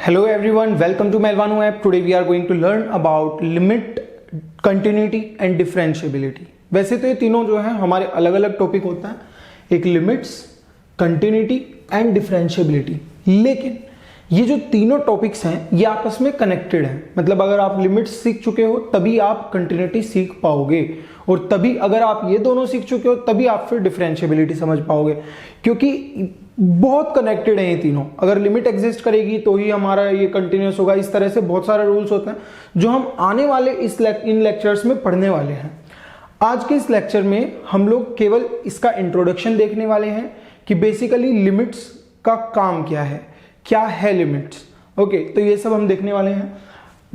Hello everyone, welcome to Melvano app. Today we are going to learn about limit, continuity and differentiability. वैसे तो ये तीनों जो है हमारे अलग अलग टॉपिक होता है, एक लिमिट्स, कंटिन्यूटी एंड डिफरेंशिएबिलिटी। लेकिन ये जो तीनों टॉपिक्स हैं ये आपस में कनेक्टेड हैं। मतलब अगर आप लिमिट्स सीख चुके हो तभी आप कंटिन्यूटी सीख पाओगे, और तभी अगर आप ये दोनों सीख चुके हो तभी आप फिर डिफरेंशिएबिलिटी समझ पाओगे, क्योंकि बहुत कनेक्टेड है ये तीनों। अगर लिमिट एग्जिस्ट करेगी तो ही हमारा ये कंटिन्यूस होगा। इस तरह से बहुत सारे रूल्स होते हैं जो हम आने वाले इन लेक्चर्स में पढ़ने वाले हैं। आज के इस लेक्चर में हम लोग केवल इसका इंट्रोडक्शन देखने वाले हैं कि बेसिकली लिमिट्स का काम क्या है लिमिट्स। ओके, तो ये सब हम देखने वाले हैं।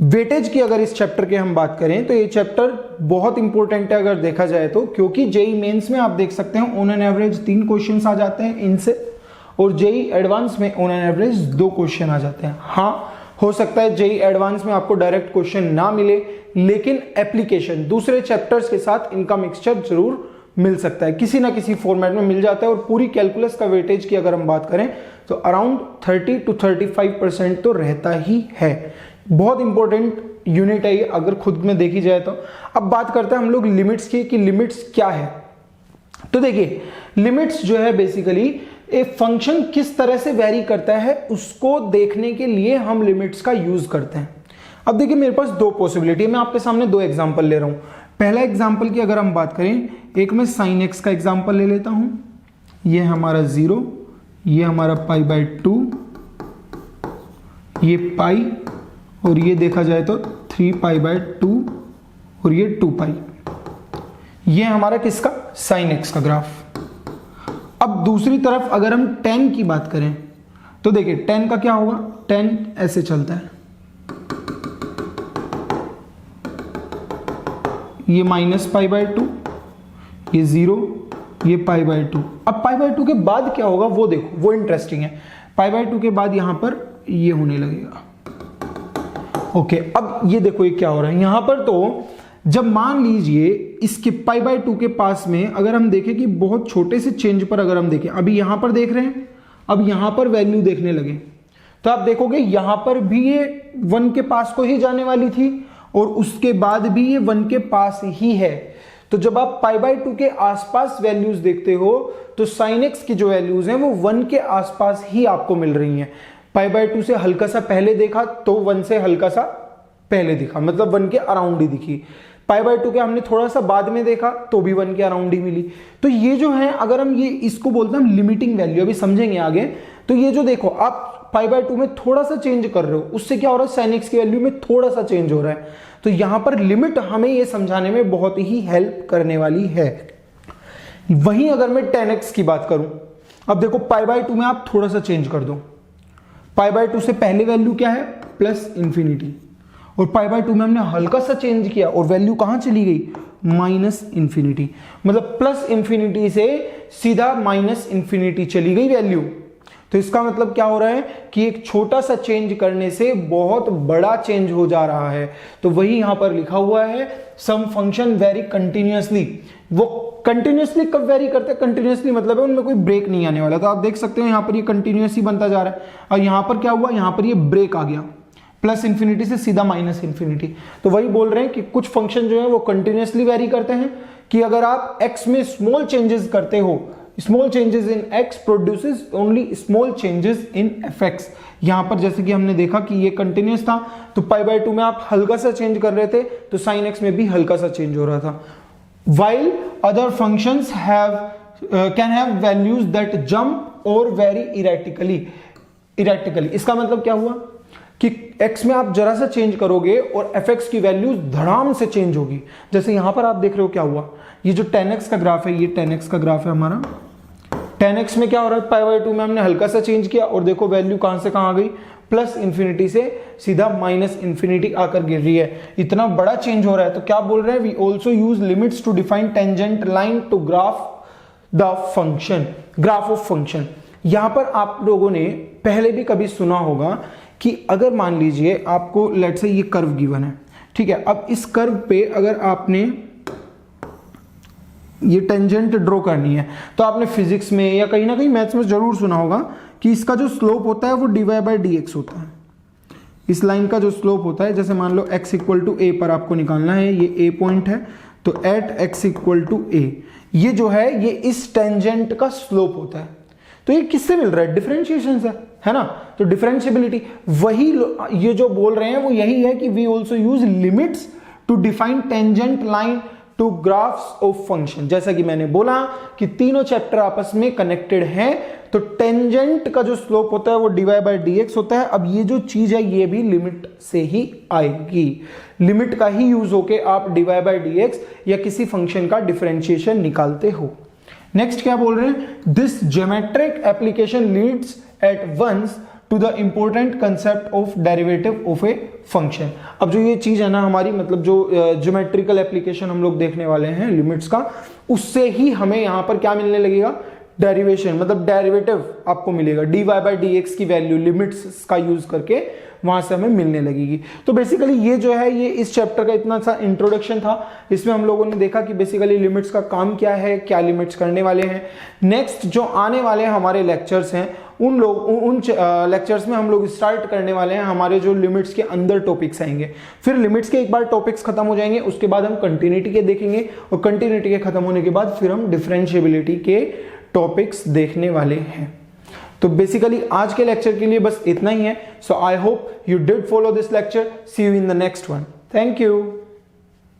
वेटेज की अगर इस चैप्टर के हम बात करें तो ये चैप्टर बहुत इंपॉर्टेंट है अगर देखा जाए तो, क्योंकि जेई मेंस में आप देख सकते हैं ऑन एन एवरेज 3 क्वेश्चंस आ जाते हैं इनसे, और जेई एडवांस में ऑन एन एवरेज 2 क्वेश्चन आ जाते हैं। हाँ, हो सकता है जेई एडवांस में आपको डायरेक्ट क्वेश्चन ना मिले, लेकिन एप्लीकेशन दूसरे चैप्टर्स के साथ इनका मिक्सचर जरूर मिल सकता है, किसी ना किसी फॉर्मेट में मिल जाता है। और पूरी कैलकुलस का वेटेज की अगर हम बात करें तो अराउंड 30 to 35% तो रहता ही है। बहुत इंपॉर्टेंट यूनिट है ये अगर खुद में देखी जाए तो। अब बात करते हैं हम लोग लिमिट्स की कि लिमिट्स क्या है। तो देखिए, लिमिट्स जो है बेसिकली एक फंक्शन किस तरह से वेरी करता है उसको देखने के लिए हम लिमिट्स का यूज करते हैं। अब देखिए, मेरे पास 2 पॉसिबिलिटी है, मैं आपके सामने 2 एग्जांपल ले रहा हूं। पहला एग्जांपल की अगर हम बात करें, एक मैं साइन एक्स का एग्जांपल ले लेता हूं। ये हमारा 0, ये हमारा π/2, ये पाई, और ये देखा जाए तो 3π/2, और ये 2π। ये हमारा किसका, साइन एक्स का ग्राफ। अब दूसरी तरफ अगर हम tan की बात करें तो देखिए tan का क्या होगा, tan ऐसे चलता है, ये -π/2, ये 0, ये π/2। अब π/2 के बाद क्या होगा वो देखो, वो इंटरेस्टिंग है। π/2 के बाद यहां पर ये होने लगेगा। ओके, अब ये देखो ये क्या हो रहा है यहां पर। तो जब मान लीजिए इसके π/2 के पास में अगर हम देखें कि बहुत छोटे से चेंज पर अगर हम देखें, अभी यहां पर देख रहे हैं, अब यहां पर वैल्यू देखने लगे तो आप देखोगे यहां पर भी ये 1 के पास को ही जाने वाली थी, और उसके बाद भी ये 1 के पास ही है। तो जब आप π/2 के आसपास वैल्यूज देखते हो तो sin x की जो वैल्यूज हैं वो 1 के आसपास ही आपको मिल रही हैं। π/2 से हल्का सा पहले देखा तो 1 से हल्का सा पहले दिखा, मतलब 1 के अराउंड ही दिखी। π/2 के हमने थोड़ा सा बाद में देखा तो भी 1 के अराउंड ही मिली। तो ये जो है, अगर हम ये इसको बोलते हैं लिमिटिंग वैल्यू, अभी समझेंगे आगे। तो ये जो देखो आप π/2 में थोड़ा सा चेंज कर रहे हो, उससे क्या हो रहा है, sin x की वैल्यू में थोड़ा सा चेंज हो रहा है। तो यहां पर लिमिट हमें ये समझाने में बहुत ही हेल्प करने वाली है। वहीं अगर मैं tan x की बात करूं, अब देखो π/2 में आप थोड़ा सा चेंज कर दो। π/2 से पहले वैल्यू क्या है, +∞, और π/2 में हमने हल्का सा चेंज किया और वैल्यू कहां चली गई, -∞। मतलब +∞ से सीधा -∞ चली गई वैल्यू। तो इसका मतलब क्या हो रहा है कि एक छोटा सा चेंज करने से बहुत बड़ा चेंज हो जा रहा है। तो वही यहां पर लिखा हुआ है, सम फंक्शन वेरी कंटिन्यूअसली। वो कंटिन्यूअसली कब वेरी करते हैं, कंटिन्यूअसली मतलब है उनमें कोई ब्रेक नहीं आने वाला। तो आप देख सकते हो यहां पर ये कंटिन्यूअसली बनता जा रहा है, और यहां पर क्या हुआ, यहां पर ये ब्रेक आ गया, +∞ से सीधा -∞। तो वही बोल रहे हैं कि कुछ फंक्शन जो है वो कंटिन्यूअसली वेरी करते हैं, कि अगर आप x में स्मॉल चेंजेस करते हो, small changes in x produces only small changes in fx। यहां पर जैसे कि हमने देखा कि ये कंटिन्यूअस था, तो π/2 में आप हल्का सा चेंज कर रहे थे तो sin x में भी हल्का सा चेंज हो रहा था। while other functions can have values that jump or vary erratically। इसका मतलब क्या हुआ कि x में आप जरा सा चेंज करोगे और fx की वैल्यू धड़ाम से चेंज होगी। जैसे यहां पर आप देख रहे हो क्या हुआ, ये जो tan x का ग्राफ है, ये tan x का ग्राफ है हमारा। tan x में क्या हो रहा है, π/2 में हमने हल्का सा चेंज किया और देखो वैल्यू कहां से कहां आ गई, +∞ से सीधा -∞ आकर गिर रही है। इतना बड़ा चेंज हो रहा है। तो क्या बोल रहे हैं, we also use limits to define tangent line to graph the function, graph of function. यहां पर आप लोगों ने पहले भी कभी सुना होगा कि अगर मान लीजिए आपको लेट्स से ये कर्व गिवन है, ठीक है। अब इस कर्व पे अगर आपने ये टेंजेंट ड्रॉ करनी है तो आपने फिजिक्स में या कहीं ना कहीं मैथ्स में जरूर सुना होगा कि इसका जो स्लोप होता है वो dy/dx होता है। इस लाइन का जो स्लोप होता है, जैसे मान लो x इक्वल टू ए पर आपको निकालना है, ये a पॉइंट है, तो एट x इक्वल टू ए, ये जो है ये इस टेंजेंट का स्लोप होता है। तो ये किससे मिल रहा है? डिफरेंशिएशन से, है ना। तो डिफरेंशिएबिलिटी वही ये जो बोल रहे हैं वो यही है कि we also use limits to define tangent line to graphs of function. जैसा कि मैंने बोला कि तीनों चैप्टर आपस में कनेक्टेड हैं, तो टेंजेंट का जो स्लोप होता है वो dy बाई dx होता है। अब ये जो चीज है ये भी लिमिट से ही आएगी, लिमिट का ही यूज होके आप dy बाई dx या किसी फंक्शन का डिफरेंशिएशन निकालते हो। नेक्स्ट क्या बोल रहे हैं? This geometric application leads at once to the important concept of derivative of a function. अब जो ये चीज है ना हमारी, मतलब जो ज्योमेट्रिकल एप्लीकेशन हम लोग देखने वाले हैं लिमिट्स का, उससे ही हमें यहां पर क्या मिलने लगेगा? डेरिवेशन, मतलब डेरिवेटिव आपको मिलेगा, dy बाई dx की वैल्यू लिमिट्स का यूज करके वहां से हमें मिलने लगेगी। तो बेसिकली ये जो है ये इस चैप्टर का इतना सा इंट्रोडक्शन था। इसमें हम लोगों ने देखा कि बेसिकली लिमिट्स का काम क्या है, क्या लिमिट्स करने वाले हैं। नेक्स्ट जो आने वाले हमारे लेक्चर्स हैं उन लेक्चर्स में हम लोग स्टार्ट करने वाले हैं हमारे जो लिमिट्स के अंदर टॉपिक्स आएंगे। फिर लिमिट्स के एक बार टॉपिक्स खत्म हो जाएंगे, उसके बाद हम कंटिन्यूटी के देखेंगे, और कंटिन्यूटी के खत्म होने के बाद फिर हम डिफरेंशिएबिलिटी के टॉपिक्स देखने वाले हैं। तो बेसिकली आज के लेक्चर के लिए बस इतना ही है। So I hope you did follow this lecture. See you in the next one. Thank you.